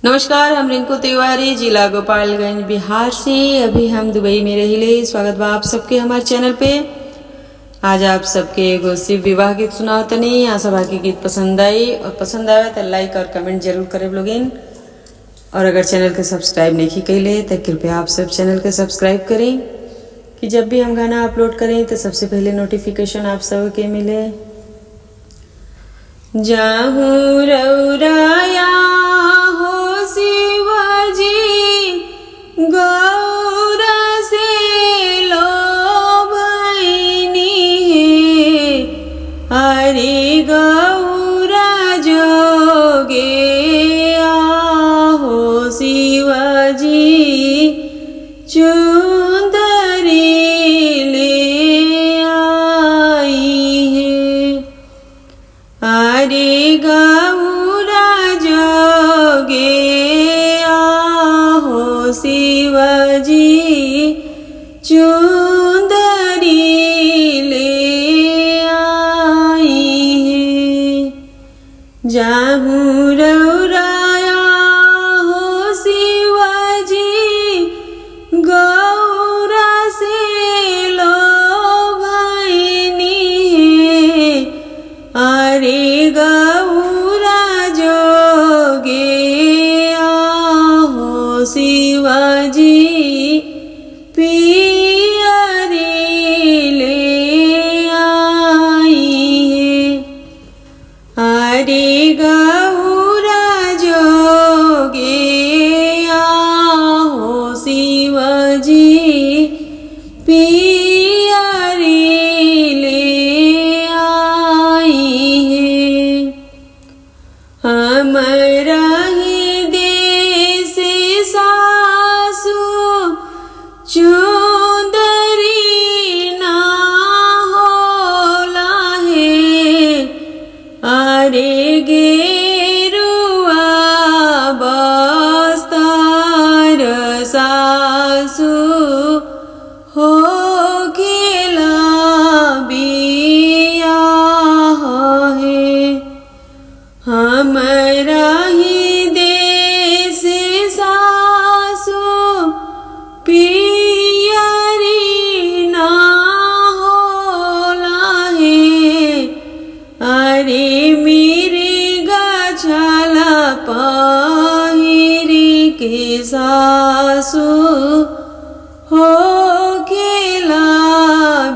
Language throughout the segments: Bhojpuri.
नमस्कार, हम रिंकू तिवारी, जिला गोपालगंज, बिहार से। अभी हम दुबई में रहिले। स्वागत बा आप सबके हमारे चैनल पे। आज आप सबके एगो शिव विवाह गीत सुनाओ तनी। आशा बा की गीत पसंद आई, और पसंद आवे तो लाइक और कमेंट जरूर करे लोगिन। और अगर चैनल के सब्सक्राइब नहीं कैले तो कृपया आप सब चैनल के सब्सक्राइब करें, कि जब भी हम गाना अपलोड करें तो सबसे पहले नोटिफिकेशन आप सबके मिले। जाहूँ रौराया हो शिवजी, गौरा से लो भैनी है। अरे गौरा जोगे आहो शिवजी, चुंदरी ले आई है। अरे गौरा जोगे आहो शिवजी, चुंदरी ले आई है। जाहूँ रौराया हो शिवजी, गौरा से लो भैनी है। अरे गौरा जोगे आहो शिवजी, पियरी ले आई है। अरे गौरा जोगे आहो शिवजी, पियरी ले आई है। हमरा ही देश सासु चुंदरी ना होला है। अरे गेरुआ बस्तर सासु हो खेला बियाह है। हमरा ही देश सासु पियरी ना होला है। अरे मेरी गछला पहिरी के सासु हो खेला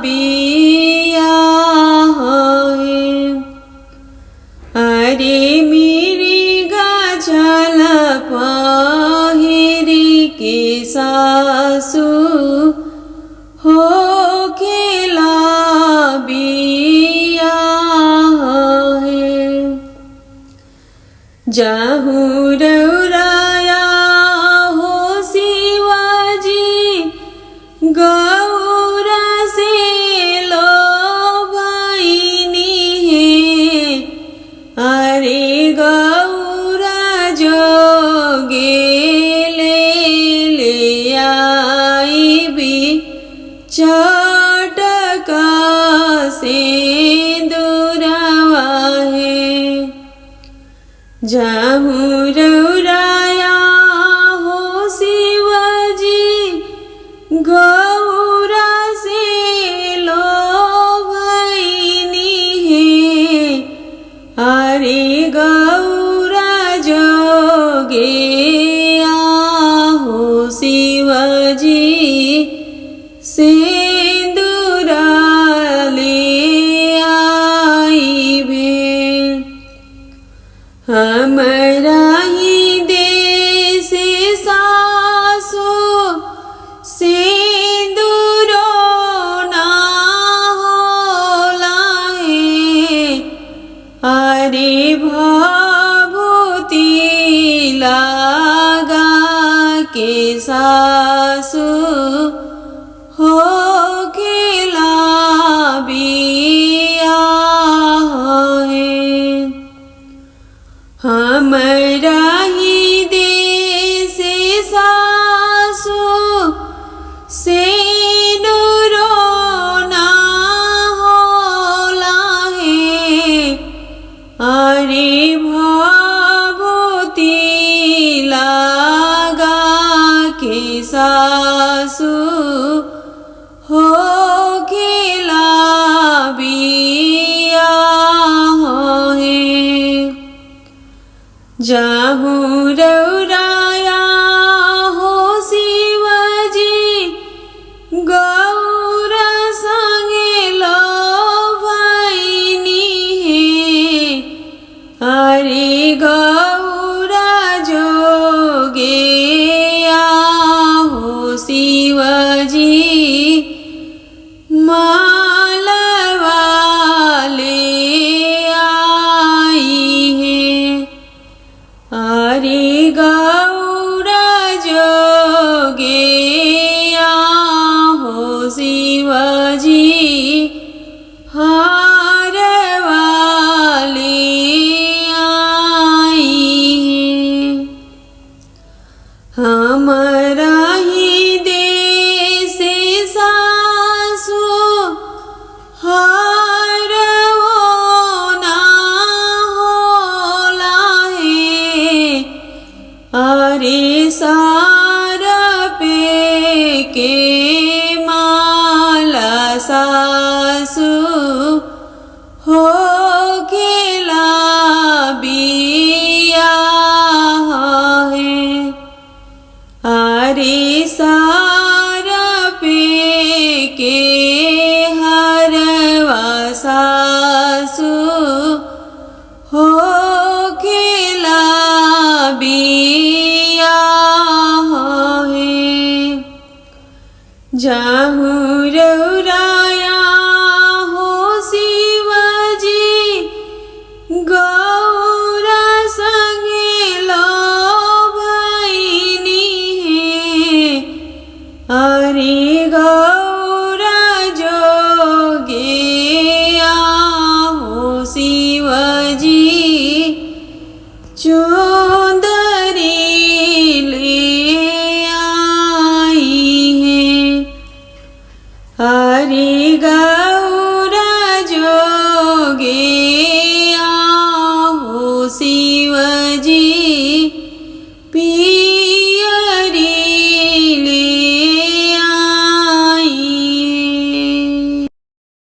बियाह है। अरे मेरी गछला पहिरी के सासु हो खेला बियाह है। जाहूँ रौराया हो शिवजी, गौरा से लो भैनी है। अरे गौरा जोगे ले आई भी चटका सिंदूरवा है। जाहूँ रौराया हो शिवजी, गौरा से लो भैनी है। अरे गौरा जोगे आहो शिवजी, सिंदूरा ले आई भे। हमरा ही देश सासु सिंदूरो ना होला है। अरे भभूति लगा के सासु हो खेला बियाह है। हमरा ही देश सासु सिंदूरो ना होला है। अरे भभूति ला सासु हो खेला बिया हे जाहु रौराया हो शिवजी गौर संगे लो भैनी हे हरि गौरा जोगे हो शिवजी मालवाले आई है हरि गौरा जोगे हो शिवजी हार वाले आई है हमारा ही देश सासु हार वो ना होला है अरे सारा पे के माला सासु हो खेला बिया है अरे सारा पे के हरवा सासु हो खेला बिया है जाहु रौराया हो शिवजी गौरा संगे लो भैनी हे हरि गौरा जोगे हो शिवजी चुंदरी ले आई है हरि गौरा जोगे हो शिवजी पी